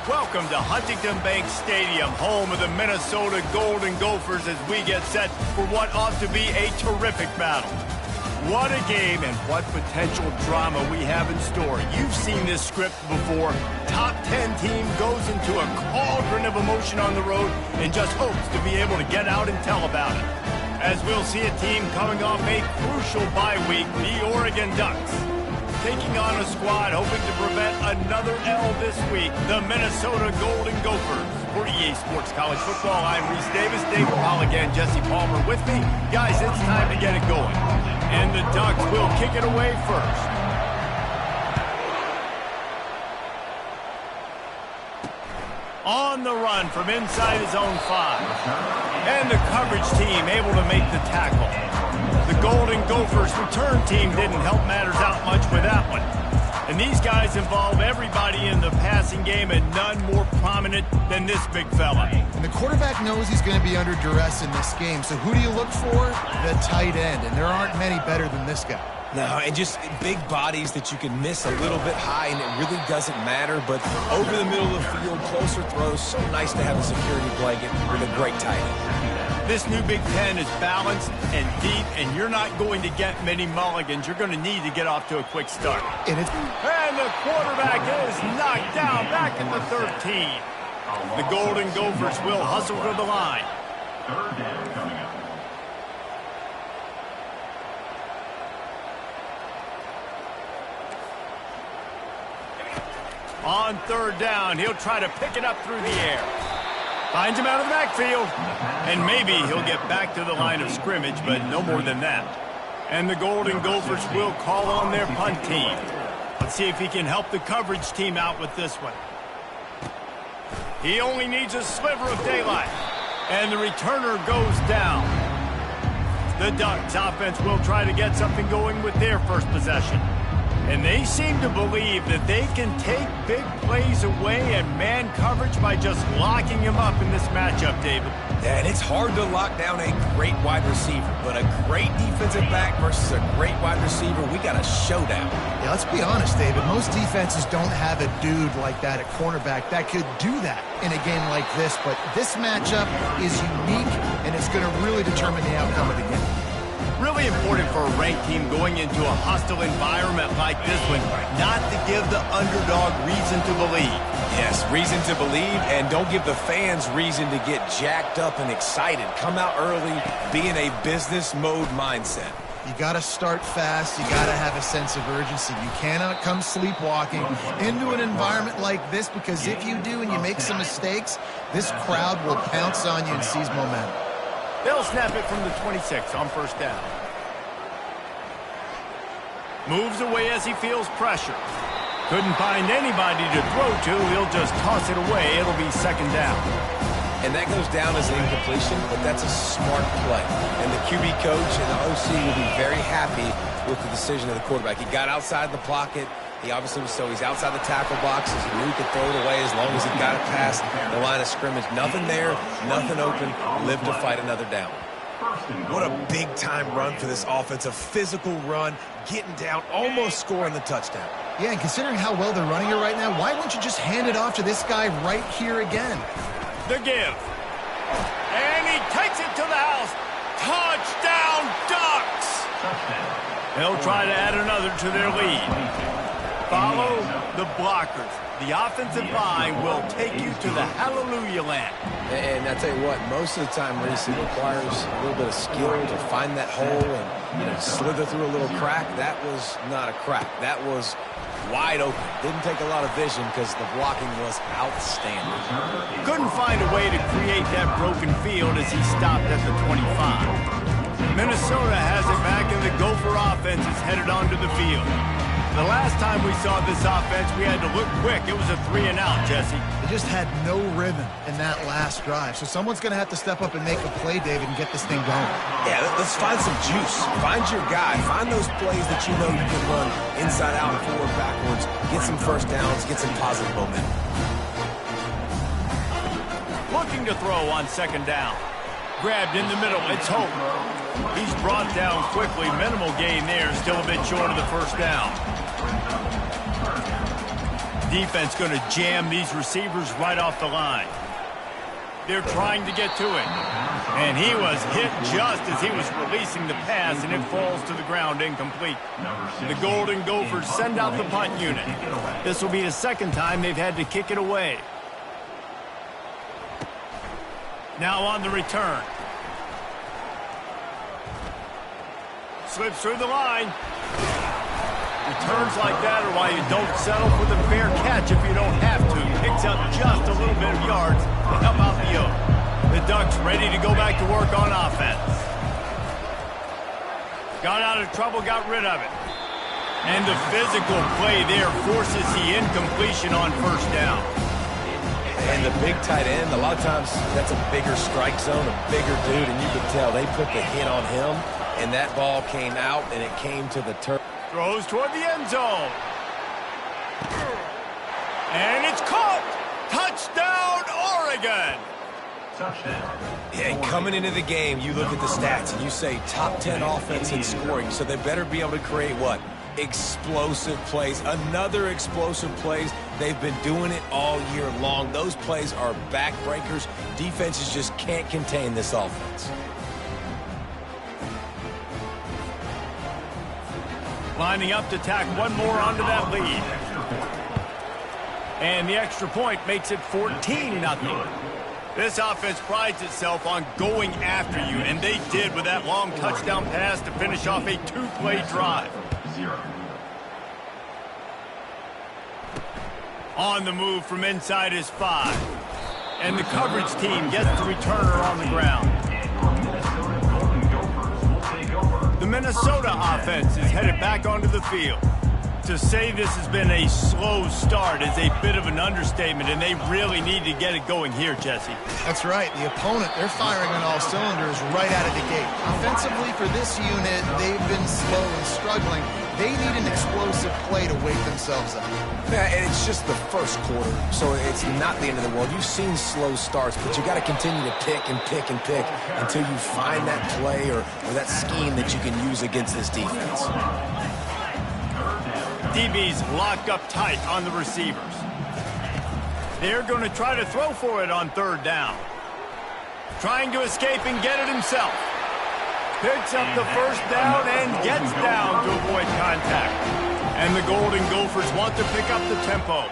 Welcome to Huntington Bank Stadium, home of the Minnesota Golden Gophers, as we get set for what ought to be a terrific battle. What a game and what potential drama we have in store. You've seen this script before. Top 10 team goes into a cauldron of emotion on the road and just hopes to be able to get out and tell about it. As we'll see a team coming off a crucial bye week, the Oregon Ducks, taking on a squad hoping to prevent another L this week, the Minnesota Golden Gophers. For EA Sports College Football, I'm Reese Davis, David Holligan, Jesse Palmer with me. Guys, it's time to get it going. And the Ducks will kick it away first. On the run from inside his own 5. And the coverage team able to make the tackle. The Golden Gophers return team didn't help matters out much with that one. And these guys involve everybody in the passing game, and none more prominent than this big fella. And the quarterback knows he's going to be under duress in this game. So who do you look for? The tight end. And there aren't many better than this guy. No, and just big bodies that you can miss a little bit high, and it really doesn't matter. But over the middle of the field, closer throws, so nice to have a security blanket with a great tight end. This new Big Ten is balanced and deep, and you're not going to get many mulligans. You're going to need to get off to a quick start. And the quarterback is knocked down back at the 13. The Golden Gophers will hustle for the line. Third down coming up. On third down, he'll try to pick it up through the air. Finds him out of the backfield. And maybe he'll get back to the line of scrimmage, but no more than that. And the Golden Gophers will call on their punt team. Let's see if he can help the coverage team out with this one. He only needs a sliver of daylight. And the returner goes down. The Ducks offense will try to get something going with their first possession. And they seem to believe that they can take big plays away and man coverage by just locking him up in this matchup, David. Yeah, and it's hard to lock down a great wide receiver, but a great defensive back versus a great wide receiver, we got a showdown. yeah, let's be honest, David. Most defenses don't have a dude like that at cornerback that could do that in a game like this. But this matchup is unique, and it's going to really determine the outcome of the game. Really important for a ranked team going into a hostile environment like this one, not to give the underdog reason to believe. Yes, reason to believe, and don't give the fans reason to get jacked up and excited. Come out early, be in a business mode mindset. You got to start fast. You got to have a sense of urgency. You cannot come sleepwalking into an environment like this, because if you do and you make some mistakes, this crowd will pounce on you and seize momentum. They'll snap it from the 26 on first down. Moves away as he feels pressure. Couldn't find anybody to throw to. He'll just toss it away. It'll be second down. And that goes down as an incompletion, but that's a smart play. And the QB coach and the OC will be very happy with the decision of the quarterback. He got outside the pocket. He obviously was he's outside the tackle boxes. He knew he could throw it away as long as he got it past the line of scrimmage. Nothing there, nothing open. Live to fight another down. What a big-time run for this offense. A physical run, getting down, almost scoring the touchdown. Yeah, and considering how well they're running it right now, why don't you just hand it off to this guy right here again? The give. And he takes it to the house. Touchdown, Ducks! They'll try to add another to their lead. Follow the blockers. The offensive line will take you to the hallelujah land. And I tell you what, most of the time, Reese, it requires a little bit of skill to find that hole and slither through a little crack. That was not a crack. That was wide open. Didn't take a lot of vision because the blocking was outstanding. Couldn't find a way to create that broken field as he stopped at the 25. Minnesota has it back, and the Gopher offense is headed onto the field. The last time we saw this offense, we had to look quick. It was a 3-and-out, Jesse. They just had no rhythm in that last drive. So someone's going to have to step up and make a play, David, and get this thing going. Yeah, let's find some juice. Find your guy. Find those plays that you know you can run inside out, forward, backwards. Get some first downs. Get some positive momentum. Looking to throw on second down. Grabbed in the middle. It's Hope. He's brought down quickly. Minimal gain there. Still a bit short of the first down. defense going to jam these receivers right off the line. They're trying to get to him. And he was hit just as he was releasing the pass, and it falls to the ground incomplete. The Golden Gophers send out the punt unit. This will be the second time they've had to kick it away. Now on the return. Slips through the line. Returns like that are why you don't settle for the fair catch if you don't have to. Picks up just a little bit of yards to help out the Oak. The Ducks ready to go back to work on offense. Got out of trouble, got rid of it. And the physical play there forces the incompletion on first down. And the big tight end, a lot of times that's a bigger strike zone, a bigger dude, and you could tell they put the hit on him, and that ball came out, and it came to the turf. Throws toward the end zone. And it's caught! Touchdown, Oregon! Touchdown. Yeah, and coming into the game, you look at the stats, and you say top 10 offense in scoring, so they better be able to create what? Explosive plays. Another explosive plays. They've been doing it all year long. Those plays are backbreakers. Defenses just can't contain this offense. Lining up to tack one more onto that lead. And the extra point makes it 14-0. This offense prides itself on going after you, and they did with that long touchdown pass to finish off a two-play drive. On the move from inside his 5. And the coverage team gets the returner on the ground. The Minnesota offense is headed back onto the field. To say this has been a slow start is a bit of an understatement, and they really need to get it going here, Jesse. That's right. The opponent, they're firing on all cylinders right out of the gate. Offensively, for this unit, they've been slow and struggling. They need an explosive play to wake themselves up. Yeah, and it's just the first quarter, so it's not the end of the world. You've seen slow starts, but you got to continue to pick and pick and pick until you find that play or that scheme that you can use against this defense. DB's locked up tight on the receivers. They're going to try to throw for it on third down. Trying to escape and get it himself. Picks up the first down and gets down to avoid contact. And the Golden Gophers want to pick up the tempo.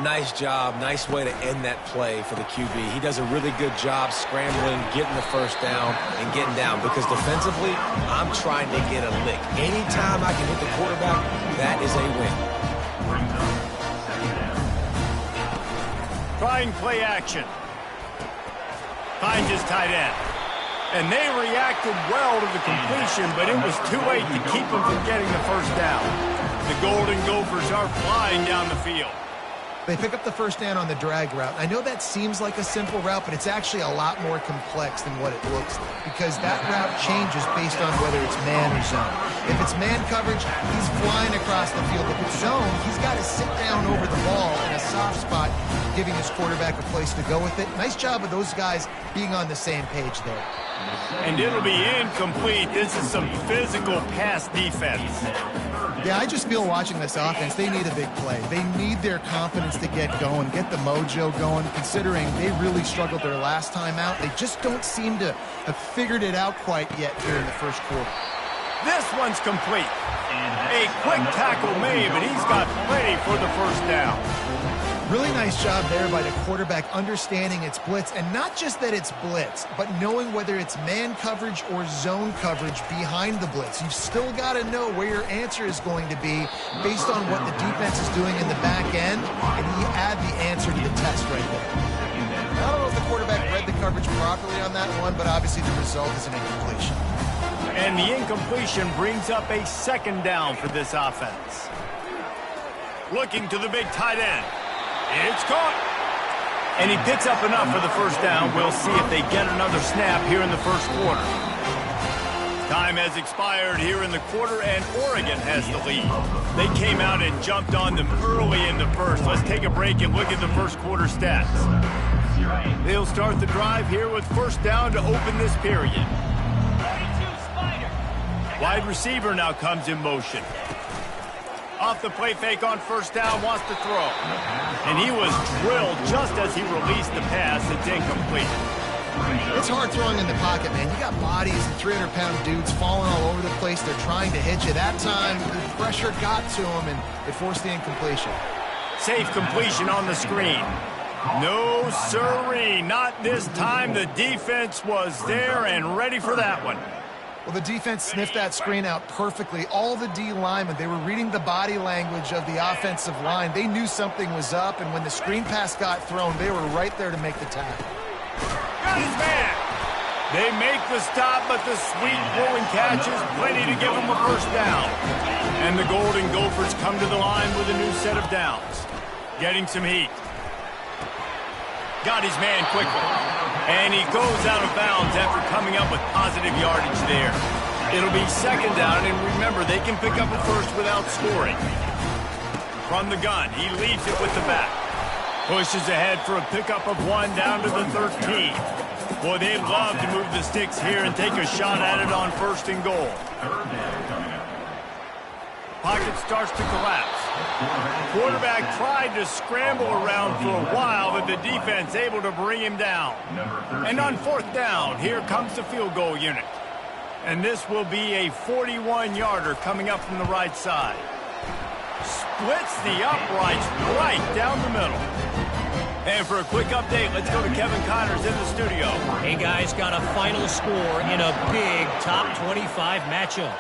Nice job. Nice way to end that play for the QB. He does a really good job scrambling, getting the first down, and getting down. Because defensively, I'm trying to get a lick. Anytime I can hit the quarterback, that is a win. Trying play action. Finds his tight end. And they reacted well to the completion, but it was too late to keep them from getting the first down. The Golden Gophers are flying down the field. They pick up the first down on the drag route. I know that seems like a simple route, but it's actually a lot more complex than what it looks like, because that route changes based on whether it's man or zone. If it's man coverage, he's flying across the field. If it's zone, he's got to sit down over the ball in a soft spot, giving his quarterback a place to go with it. Nice job of those guys being on the same page there. And it'll be incomplete. This is some physical pass defense. Yeah, I just feel watching this offense, they need a big play. They need their confidence to get going, get the mojo going, considering they really struggled their last time out. They just don't seem to have figured it out quite yet here in the first quarter. This one's complete. A quick tackle made, but he's got plenty for the first down. Really nice job there by the quarterback understanding it's blitz, and not just that it's blitz, but knowing whether it's man coverage or zone coverage behind the blitz. You've still got to know where your answer is going to be based on what the defense is doing in the back end, and you add the answer to the test right there. I don't know if the quarterback read the coverage properly on that one, but obviously the result is an incompletion. And the incompletion brings up a second down for this offense. Looking to the big tight end. It's caught. And he picks up enough for the first down. We'll see if they get another snap here in the first quarter. Time has expired here in the quarter, and Oregon has the lead. They came out and jumped on them early in the first. Let's take a break and look at the first quarter stats. They'll start the drive here with first down to open this period. Wide receiver now comes in motion. Off the play fake on first down, wants to throw. And he was drilled just as he released the pass. It's incomplete. It's hard throwing in the pocket, man. You got bodies and 300-pound dudes falling all over the place. They're trying to hit you. That time, the pressure got to him, and it forced the incompletion. Safe completion on the screen. No, sirree, not this time. The defense was there and ready for that one. Well, the defense sniffed that screen out perfectly. All the D linemen, they were reading the body language of the offensive line. They knew something was up, and when the screen pass got thrown, they were right there to make the tackle. Got his man. They make the stop, but the sweet rolling catch is plenty to give them a first down. And the Golden Gophers come to the line with a new set of downs. Getting some heat. Got his man quickly. And he goes out of bounds after coming up with positive yardage there. It'll be second down, and remember, they can pick up a first without scoring. From the gun, he leaves it with the back. Pushes ahead for a pickup of 1 down to the 13. Boy, they love to move the sticks here and take a shot at it on first and goal. Pocket starts to collapse. Quarterback tried to scramble around for a while, but the defense able to bring him down. And on fourth down, here comes the field goal unit. And this will be a 41-yarder coming up from the right side. Splits the uprights right down the middle. And for a quick update, let's go to Kevin Connors in the studio. Hey, guys, got a final score in a big top 25 matchup.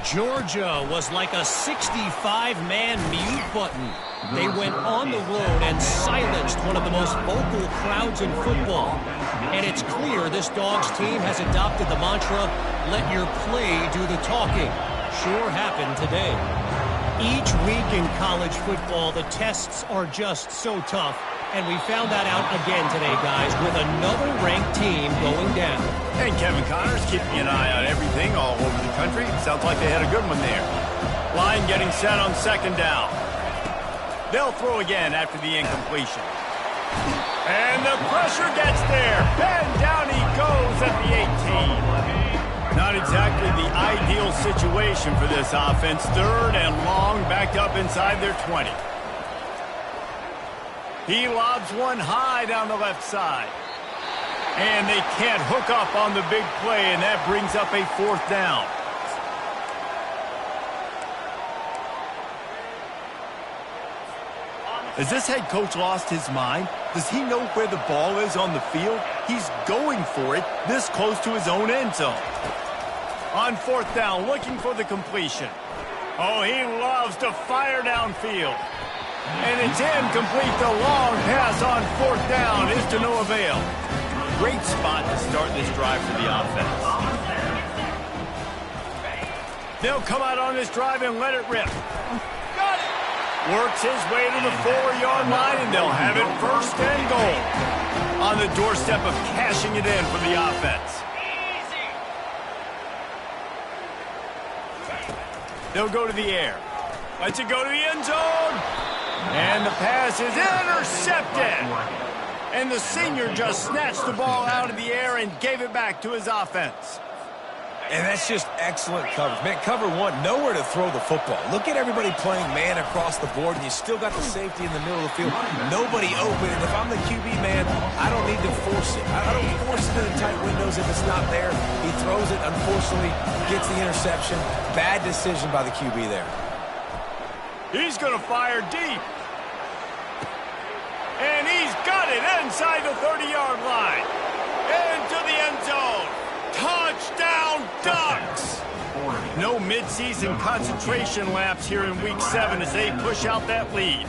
Georgia was like a 65-man mute button. They went on the road and silenced one of the most vocal crowds in football. And it's clear this Dogs team has adopted the mantra, let your play do the talking. Sure happened today. Each week in college football, the tests are just so tough. And we found that out again today, guys, with another ranked team going down. And Kevin Connors keeping an eye on everything all over the country. Sounds like they had a good one there. Line getting set on second down. They'll throw again after the incompletion. And the pressure gets there. And down he goes at the 18. Not exactly the ideal situation for this offense. Third and long, backed up inside their 20. He lobs one high down the left side. And they can't hook up on the big play, and that brings up a fourth down. Has this head coach lost his mind? Does he know where the ball is on the field? He's going for it this close to his own end zone. On fourth down, looking for the completion. Oh, he loves to fire downfield. And it's incomplete. The long pass on fourth down is to no avail. Great spot to start this drive for the offense. They'll come out on this drive and let it rip. Got it. Works his way to the 4-yard line, and they'll have it first and goal. On the doorstep of cashing it in for the offense. They'll go to the air. Lets it go to the end zone. And the pass is intercepted. And the senior just snatched the ball out of the air and gave it back to his offense. And that's just excellent coverage. Man, cover one, nowhere to throw the football. Look at everybody playing man across the board, and you still got the safety in the middle of the field. Nobody open, and if I'm the QB, man, I don't need to force it. I don't force it in tight windows if it's not there. He throws it, unfortunately, gets the interception. Bad decision by the QB there. He's going to fire deep. And he's got it inside the 30-yard line. Into the end zone. Touchdown, Ducks! No midseason concentration laps here in Week 7 as they push out that lead.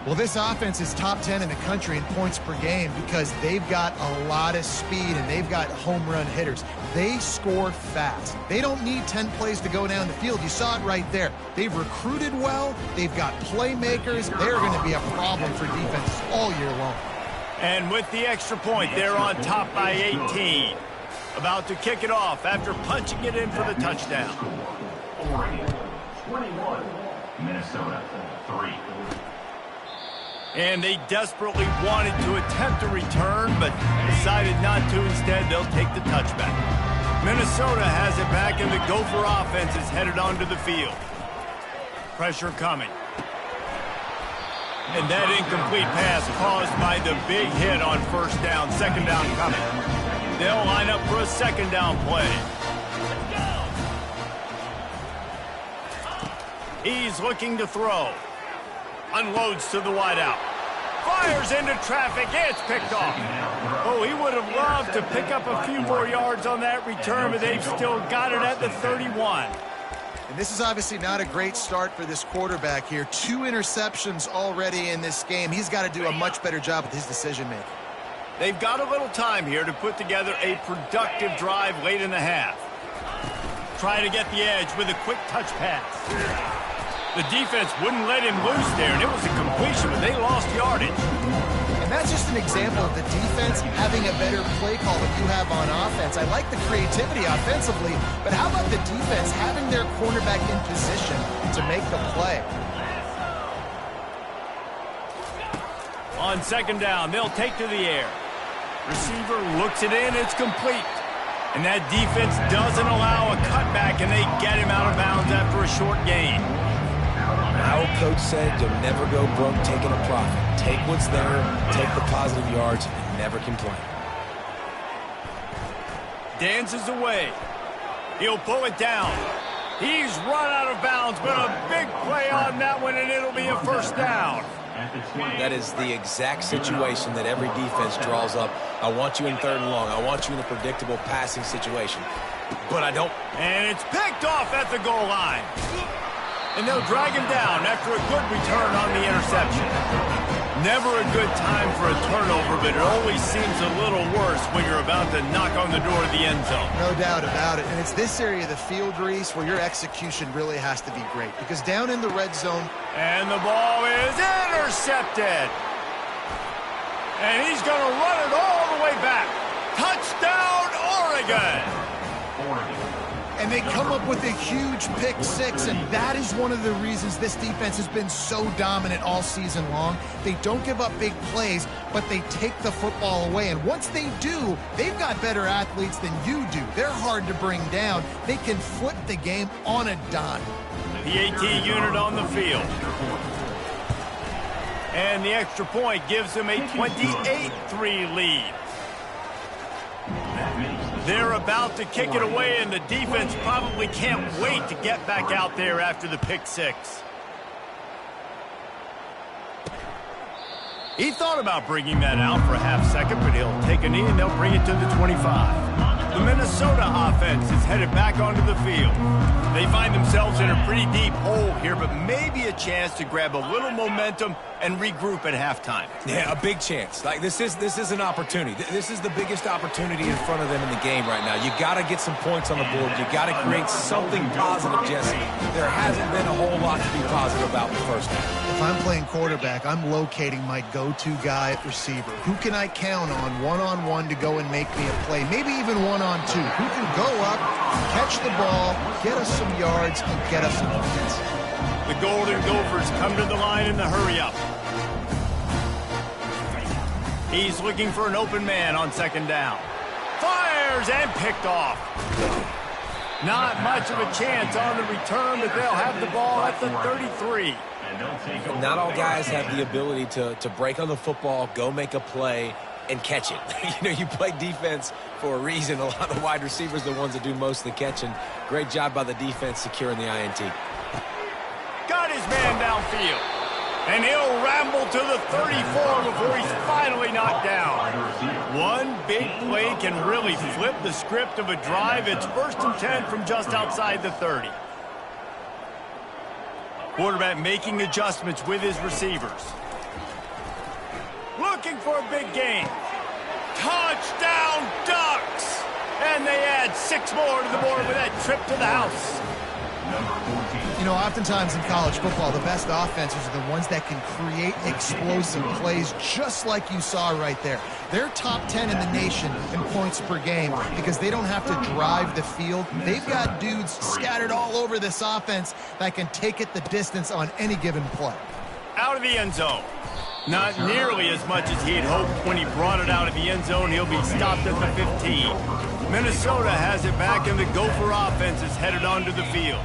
Well, this offense is top 10 in the country in points per game because they've got a lot of speed and they've got home run hitters. They score fast. They don't need 10 plays to go down the field. You saw it right there. They've recruited well. They've got playmakers. They're going to be a problem for defense all year long. And with the extra point, they're on top by 18. About to kick it off after punching it in for the touchdown. 21, Minnesota, 3. And they desperately wanted to attempt a return, but decided not to. Instead, they'll take the touchback. Minnesota has it back, and the Gopher offense is headed onto the field. Pressure coming. And that incomplete pass caused by the big hit on first down. Second down coming. They'll line up for a second down play. He's looking to throw. Unloads to the wideout. Fires into traffic. It's picked off. Oh, he would have loved to pick up a few more yards on that return, but they've still got it at the 31. And this is obviously not a great start for this quarterback here. 2 interceptions already in this game. He's got to do a much better job with his decision-making. They've got a little time here to put together a productive drive late in the half. Try to get the edge with a quick touch pass. The defense wouldn't let him loose there, and it was a completion, but they lost yardage. And that's just an example of the defense having a better play call than you have on offense. I like the creativity offensively, but how about the defense having their cornerback in position to make the play? On second down, they'll take to the air. Receiver looks it in, it's complete. And that defense doesn't allow a cutback, and they get him out of bounds after a short gain. Our coach said you'll never go broke taking a profit. Take what's there, take the positive yards, and never complain. Dances away. He'll pull it down. He's run out of bounds, but a big play on that one, and it'll be a first down. That is the exact situation that every defense draws up. I want you in 3rd and long. I want you in a predictable passing situation. But I don't. And it's picked off at the goal line. And they'll drag him down after a good return on the interception. Never a good time for a turnover, but it always seems a little worse when you're about to knock on the door of the end zone. No doubt about it. And it's this area of the field, Reese, where your execution really has to be great. Because down in the red zone... And the ball is intercepted. And he's going to run it all the way back. Touchdown, Oregon. And they come up with a huge pick 6, and that is one of the reasons this defense has been so dominant all season long. They don't give up big plays, but they take the football away. And once they do, they've got better athletes than you do. They're hard to bring down. They can flip the game on a dime. The AT unit on the field. And the extra point gives them a 28-3 lead. They're about to kick it away, and the defense probably can't wait to get back out there after the pick 6. He thought about bringing that out for a half second, but he'll take a knee and they'll bring it to the 25. The Minnesota offense is headed back onto the field. They find themselves in a pretty deep hole here, but maybe a chance to grab a little momentum and regroup at halftime. Yeah, a big chance. Like this is an opportunity. This is the biggest opportunity in front of them in the game right now. You got to get some points on the board. You got to create something positive, Jesse. There hasn't been a whole lot to be positive about in the first half. If I'm playing quarterback, I'm locating my go-to guy at receiver. Who can I count on one-on-one to go and make me a play? Maybe even one-on-two. Who can go up, catch the ball, get us some yards, and get us some points? The Golden Gophers come to the line in the hurry-up. He's looking for an open man on second down. Fires and picked off. Not much of a chance on the return, but they'll have the ball at the 33. Not all guys have the ability to break on the football, go make a play, and catch it. You play defense for a reason. A lot of the wide receivers are the ones that do most of the catching. Great job by the defense securing the INT. Got his man downfield. And he'll ramble to the 34 before he's finally knocked down. One big play can really flip the script of a drive. It's 1st and 10 from just outside the 30. Quarterback making adjustments with his receivers. Looking for a big gain. Touchdown, Ducks! And they add 6 more to the board with that trip to the house. Oftentimes in college football, the best offenses are the ones that can create explosive plays, just like you saw right there. They're top 10 in the nation in points per game because they don't have to drive the field. They've got dudes scattered all over this offense that can take it the distance on any given play. Out of the end zone. Not nearly as much as he had hoped when he brought it out of the end zone. He'll be stopped at the 15. Minnesota has it back, and the Gopher offense is headed onto the field.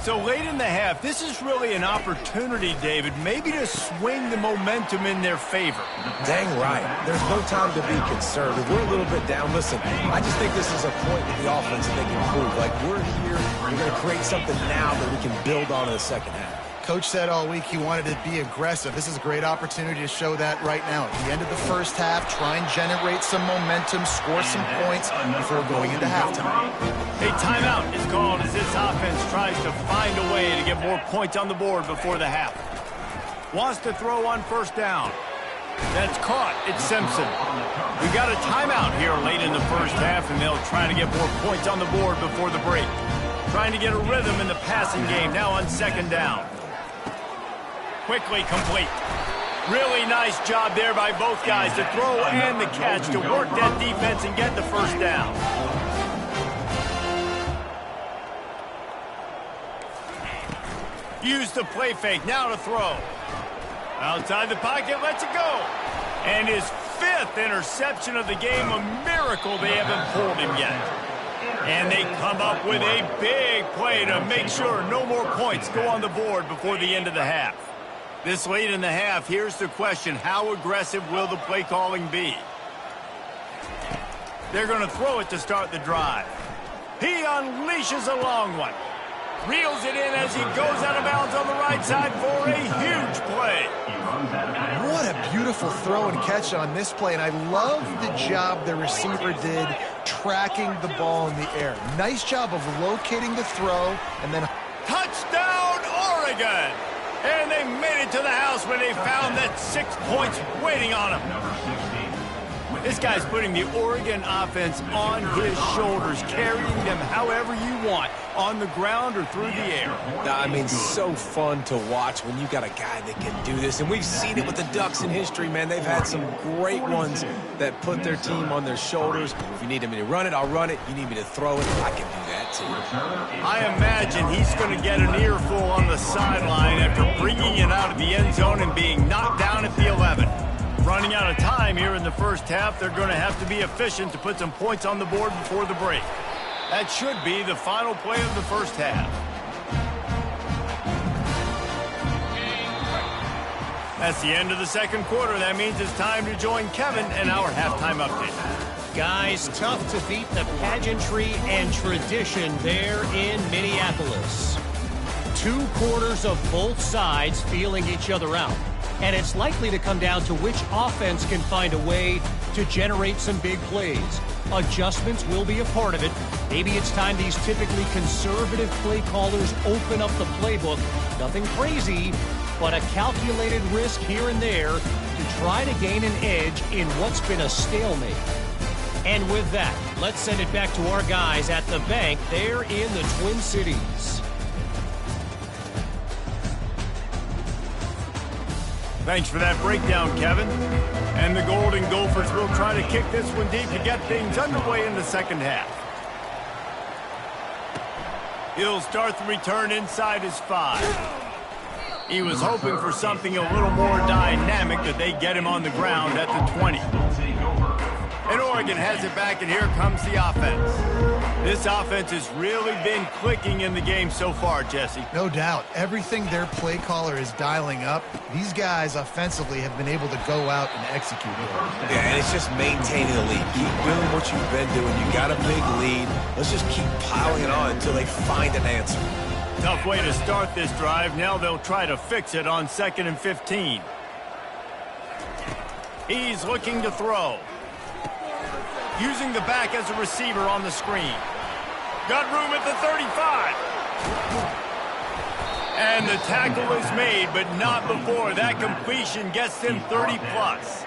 So late in the half, this is really an opportunity, David, maybe to swing the momentum in their favor. Dang right. There's no time to be concerned. If we're a little bit down, listen, I just think this is a point with the offense that they can improve. Like, we're here, we're going to create something now that we can build on in the second half. Coach said all week he wanted to be aggressive. This is a great opportunity to show that right now. At the end of the first half, try and generate some momentum, score some points before going into halftime. A timeout is called as this offense tries to find a way to get more points on the board before the half. Wants to throw on first down. That's caught. It's Simpson. We got a timeout here late in the first half, and they'll try to get more points on the board before the break. Trying to get a rhythm in the passing game now on second down. Quickly complete. Really nice job there by both guys to throw and the catch to work that defense and get the first down. Use the play fake, now to throw. Outside the pocket, lets it go. And his 5th interception of the game, a miracle they haven't pulled him yet. And they come up with a big play to make sure no more points go on the board before the end of the half. This late in the half, here's the question, how aggressive will the play calling be? They're going to throw it to start the drive. He unleashes a long one. Reels it in as he goes out of bounds on the right side for a huge play. What a beautiful throw and catch on this play, and I love the job the receiver did tracking the ball in the air. Nice job of locating the throw, and then... Touchdown, Oregon! And they made it to the house when they found that 6 points waiting on them. This guy's putting the Oregon offense on his shoulders, carrying them however you want, on the ground or through the air. I mean, so fun to watch when you got a guy that can do this. And we've seen it with the Ducks in history, man. They've had some great ones that put their team on their shoulders. If you need me to run it, I'll run it. You need me to throw it, I can do that too. I imagine he's going to get an earful on the sideline after bringing it out of the end zone and being knocked down at the 11. Running out of time here in the first half, they're going to have to be efficient to put some points on the board before the break. That should be the final play of the first half. That's the end of the second quarter. That means it's time to join Kevin in our halftime update. Guys, tough to beat the pageantry and tradition there in Minneapolis. 2 quarters of both sides feeling each other out. And it's likely to come down to which offense can find a way to generate some big plays. Adjustments will be a part of it. Maybe it's time these typically conservative play callers open up the playbook. Nothing crazy, but a calculated risk here and there to try to gain an edge in what's been a stalemate. And with that, let's send it back to our guys at the bank there in the Twin Cities. Thanks for that breakdown, Kevin. And the Golden Gophers will try to kick this one deep to get things underway in the second half. He'll start the return inside his 5. He was hoping for something a little more dynamic, that they get him on the ground at the 20. And Oregon has it back, and here comes the offense. This offense has really been clicking in the game so far, Jesse. No doubt. Everything their play caller is dialing up, these guys offensively have been able to go out and execute it. Yeah, and it's just maintaining the lead. Keep doing what you've been doing. You got a big lead. Let's just keep piling it on until they find an answer. Tough way to start this drive. Now they'll try to fix it on 2nd and 15. He's looking to throw. Using the back as a receiver on the screen. Got room at the 35. And the tackle is made, but not before that completion gets them 30-plus.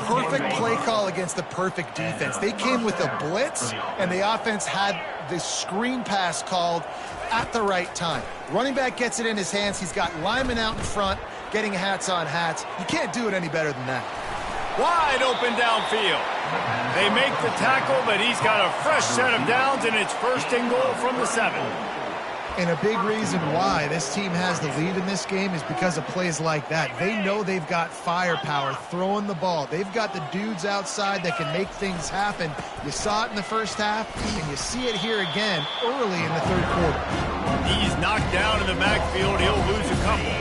Perfect play call against the perfect defense. They came with a blitz, and the offense had the screen pass called at the right time. Running back gets it in his hands. He's got linemen out in front, getting hats on hats. You can't do it any better than that. Wide open downfield. They make the tackle, but he's got a fresh set of downs, and it's 1st and goal from the 7. And a big reason why this team has the lead in this game is because of plays like that. They know they've got firepower throwing the ball. They've got the dudes outside that can make things happen. You saw it in the first half, and you see it here again early in the third quarter. He's knocked down in the backfield. He'll lose a couple.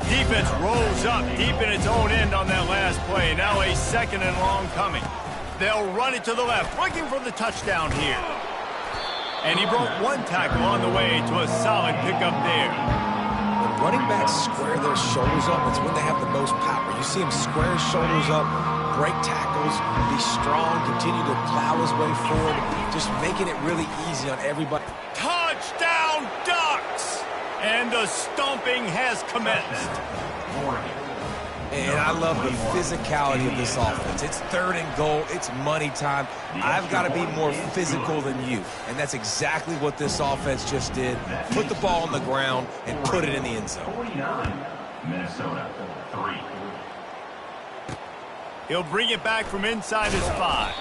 Defense rolls up deep in its own end on that last play. Now a 2nd and long coming. They'll run it to the left, looking for the touchdown here. And he broke one tackle on the way to a solid pickup there. When running backs square their shoulders up, it's when they have the most power. You see him square his shoulders up, break tackles, be strong, continue to plow his way forward, just making it really easy on everybody. Touchdown, Ducks! And the stomping has commenced. And I love the physicality of this offense. It's 3rd and goal. It's money time. I've got to be more physical than you. And that's exactly what this offense just did. Put the ball on the ground and put it in the end zone. 49, Minnesota 3. He'll bring it back from inside his 5.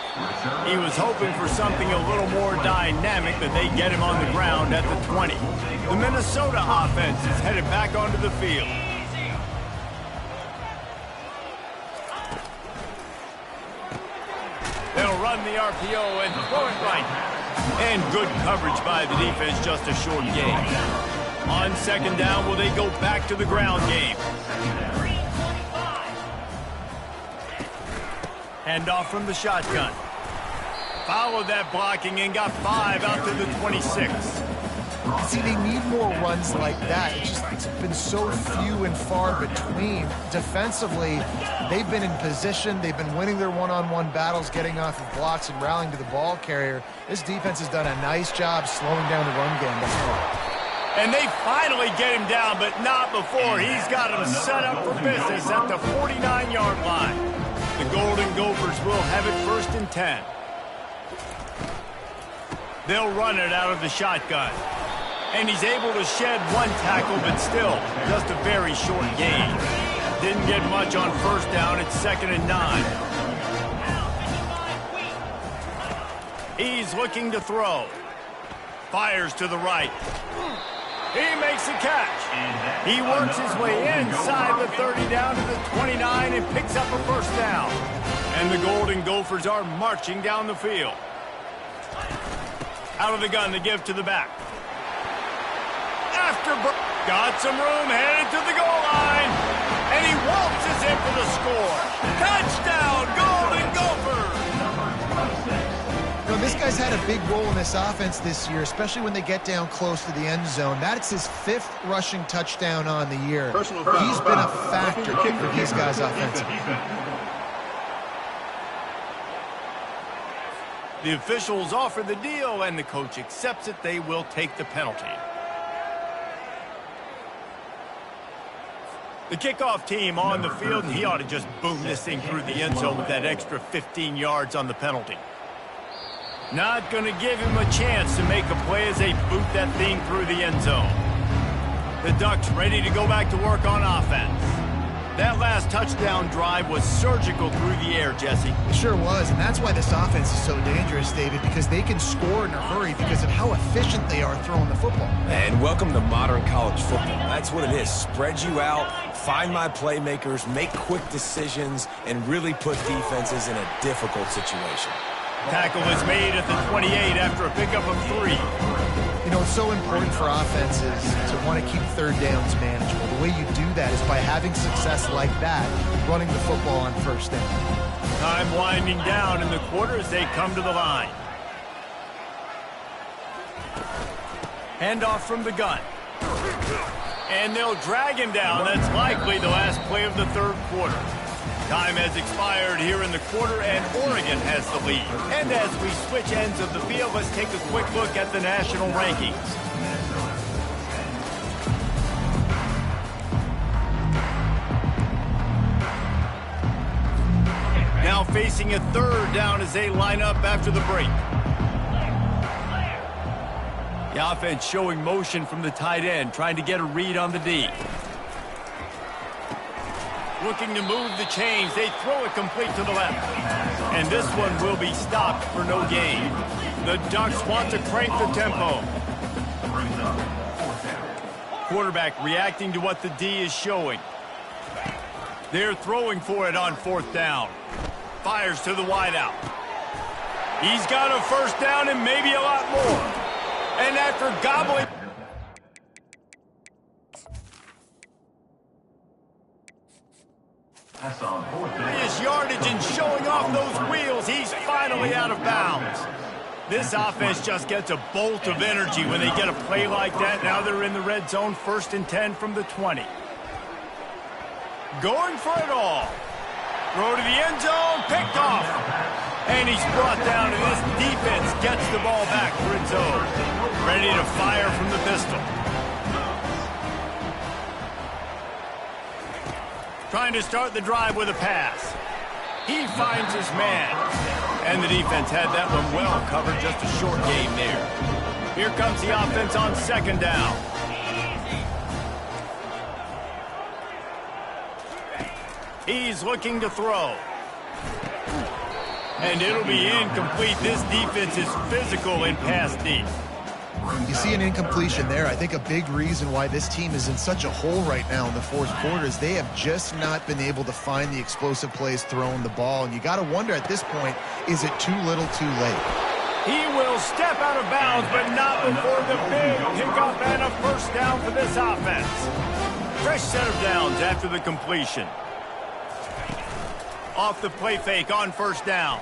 He was hoping for something a little more dynamic, but they get him on the ground at the 20. The Minnesota offense is headed back onto the field. They'll run the RPO and throw it right. And good coverage by the defense, just a short gain. On 2nd down, will they go back to the ground game? Handoff from the shotgun. Followed that blocking and got 5 out to the 26. See, they need more runs like that. It's been so few and far between. Defensively, they've been in position. They've been winning their one-on-one battles, getting off of blocks and rallying to the ball carrier. This defense has done a nice job slowing down the run game thus far. And they finally get him down, but not before. He's got him set up for business at the 49-yard line. The Golden Gophers will have it 1st and 10. They'll run it out of the shotgun. And he's able to shed one tackle, but still, just a very short gain. Didn't get much on 1st down. It's 2nd and 9. He's looking to throw. Fires to the right. He makes a catch. He works his way inside the 30 down to the 29 and picks up a 1st down. And the Golden Gophers are marching down the field. Out of the gun to give to the back. Got some room, headed to the goal line. And he waltzes in for the score. Touchdown, Golden Gophers! You know, this guy's had a big role in this offense this year, especially when they get down close to the end zone. That's his 5th rushing touchdown on the year. He's been a factor for these guys offensively. The officials offer the deal, and the coach accepts it. They will take the penalty. The kickoff team on the field, and he ought to just boom this thing through the end zone with that extra 15 yards on the penalty. Not going to give him a chance to make a play as they boot that thing through the end zone. The Ducks ready to go back to work on offense. That last touchdown drive was surgical through the air, Jesse. It sure was, and that's why this offense is so dangerous, David, because they can score in a hurry because of how efficient they are throwing the football. And welcome to modern college football. That's what it is. Spread you out, find my playmakers, make quick decisions, and really put defenses in a difficult situation. Tackle is made at the 28 after a pickup of 3. You know, it's so important for offenses to want to keep 3rd downs manageable. The way you do that is by having success like that, running the football on 1st down. Time winding down in the quarter as they come to the line. Handoff from the gun. And they'll drag him down. That's likely the last play of the 3rd quarter. Time has expired here in the quarter, and Oregon has the lead. And as we switch ends of the field, let's take a quick look at the national rankings. Now facing a 3rd down as they line up after the break. The offense showing motion from the tight end, trying to get a read on the D. Looking to move the chains. They throw it complete to the left. And this one will be stopped for no gain. The Ducks want to crank the tempo. quarterback reacting to what the D is showing. They're throwing for it on 4th down. Fires to the wideout. He's got a first down and maybe a lot more. And after gobbling... That's on 4th down. his yardage and showing off those wheels, he's finally out of bounds. This offense just gets a bolt of energy when they get a play like that. Now they're in the red zone, 1st and 10 from the 20. Going for it all. Throw to the end zone, picked off. And he's brought down, and this defense gets the ball back for its own. Ready to fire from the pistol. Trying to start the drive with a pass. He finds his man. And the defense had that one well covered, just a short game there. Here comes the offense on 2nd down. He's looking to throw. And it'll be incomplete. This defense is physical in pass deep. You see an incompletion there. I think a big reason why this team is in such a hole right now in the 4th quarter is they have just not been able to find the explosive plays throwing the ball. And you got to wonder at this point, is it too little too late? He will step out of bounds, but not before the big pickup and a first down for this offense. Fresh set of downs after the completion. Off the play fake on 1st down.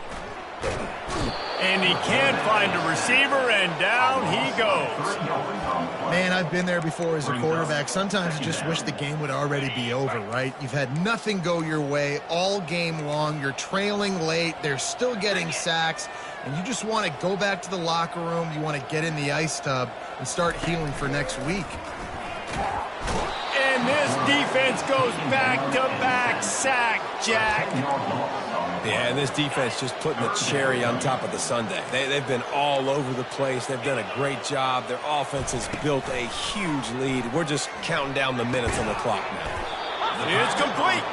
And he can't find a receiver, and down he goes. Man, I've been there before as a quarterback. Sometimes you just wish the game would already be over, right? You've had nothing go your way all game long. You're trailing late. They're still getting sacks. And you just want to go back to the locker room. You want to get in the ice tub and start healing for next week. And this defense goes back-to-back sack, Jack. Yeah, and this defense just putting the cherry on top of the sundae. They've been all over the place. They've done a great job. Their offense has built a huge lead. We're just counting down the minutes on the clock now. It's complete.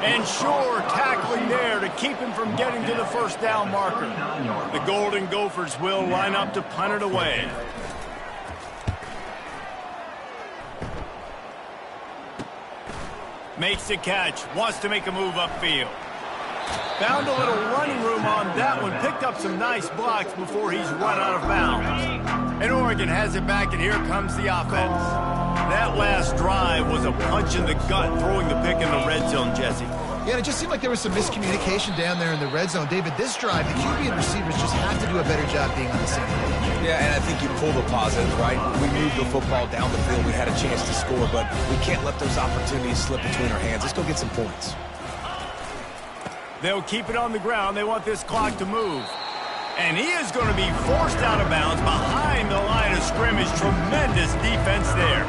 And sure, tackling there to keep him from getting to the first down marker. The Golden Gophers will line up to punt it away. Makes the catch, wants to make a move upfield. Found a little running room on that one. Picked up some nice blocks before he's run out of bounds. And Oregon has it back, and here comes the offense. That last drive was a punch in the gut, throwing the pick in the red zone, Jesse. Yeah, it just seemed like there was some miscommunication down there in the red zone. David, this drive, the QB and receivers just have to do a better job being on the same page. Yeah, and I think you pull the positives, right? We moved the football down the field. We had a chance to score, but we can't let those opportunities slip between our hands. Let's go get some points. They'll keep it on the ground. They want this clock to move. And he is going to be forced out of bounds behind the line of scrimmage. Tremendous defense there.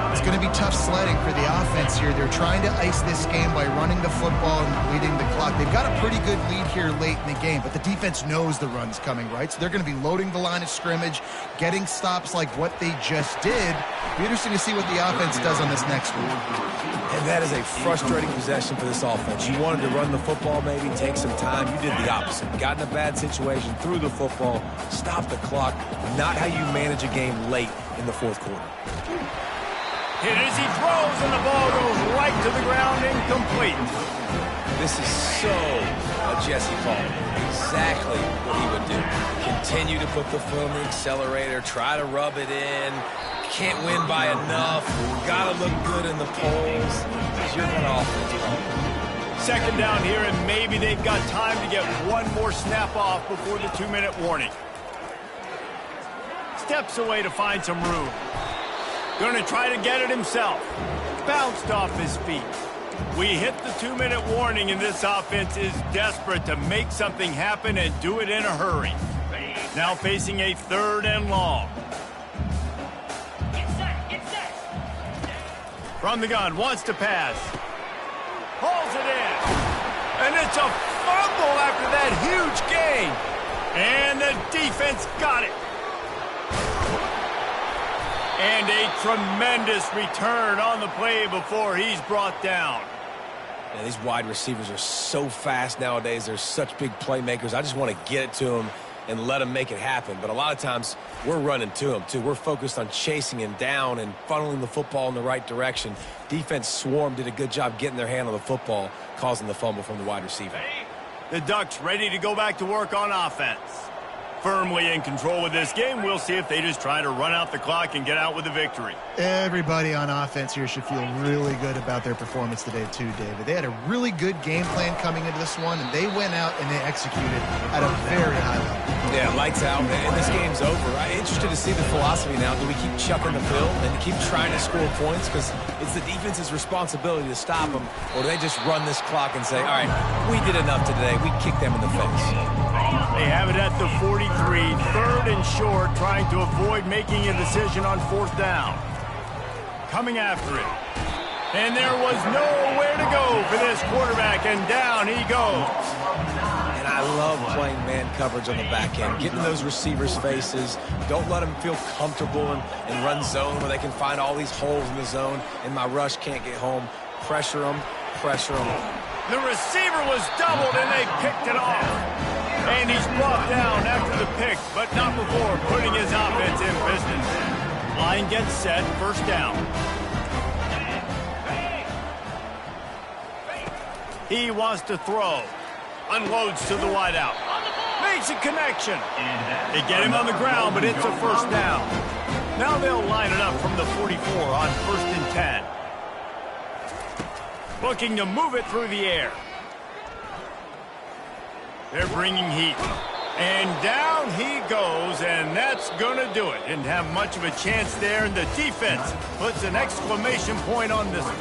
It's going to be tough sledding for the offense here. They're trying to ice this game by running the football and leading the clock. They've got a pretty good lead here late in the game, but the defense knows the run's coming, right? So they're going to be loading the line of scrimmage, getting stops like what they just did. Be interesting to see what the offense does on this next week. And that is a frustrating possession for this offense. You wanted to run the football, maybe take some time. You did the opposite. Got in a bad situation, threw the football, stopped the clock. Not how you manage a game late in the 4th quarter. Hit as he throws, and the ball goes right to the ground, incomplete. This is so a Jesse Paul. Exactly what he would do. Continue to put the foot on the accelerator, try to rub it in. Can't win by enough. Got to look good in the polls. You're going to offense. 2nd down here, and maybe they've got time to get one more snap off before the 2-minute warning. Steps away to find some room. Going to try to get it himself. Bounced off his feet. We hit the 2-minute warning, and this offense is desperate to make something happen and do it in a hurry. Now facing a 3rd and long. From the gun, wants to pass. Hauls it in. And it's a fumble after that huge gain. And the defense got it. And a tremendous return on the play before he's brought down. Yeah, these wide receivers are so fast nowadays. They're such big playmakers. I just want to get it to them and let him make it happen. But a lot of times we're running to him, too. We're focused on chasing him down and funneling the football in the right direction. Defense swarm did a good job getting their hand on the football, causing the fumble from the wide receiver. The Ducks ready to go back to work on offense. Firmly in control of this game. We'll see if they just try to run out the clock and get out with a victory. Everybody on offense here should feel really good about their performance today too, David. They had a really good game plan coming into this one, and they went out and they executed at a very high level. Yeah, lights out, and this game's over. I'm interested to see the philosophy now. Do we keep chucking the pill and keep trying to score points because it's the defense's responsibility to stop them, or do they just run this clock and say, all right, we did enough today. We kicked them in the face. They have it at the 43, 3rd and short, trying to avoid making a decision on 4th down. Coming after it. And there was nowhere to go for this quarterback, and down he goes. And I love playing man coverage on the back end, getting in those receivers' faces. Don't let them feel comfortable and run zone where they can find all these holes in the zone, and my rush can't get home. Pressure them, pressure them. The receiver was doubled, and they picked it off. And he's brought down after the pick, but not before putting his offense in business. Line gets set, 1st down. He wants to throw. Unloads to the wideout. Makes a connection. They get him on the ground, but it's a 1st down. Now they'll line it up from the 44 on 1st and 10. Looking to move it through the air. They're bringing heat. And down he goes, and that's going to do it. Didn't have much of a chance there, and the defense puts an exclamation point on this one.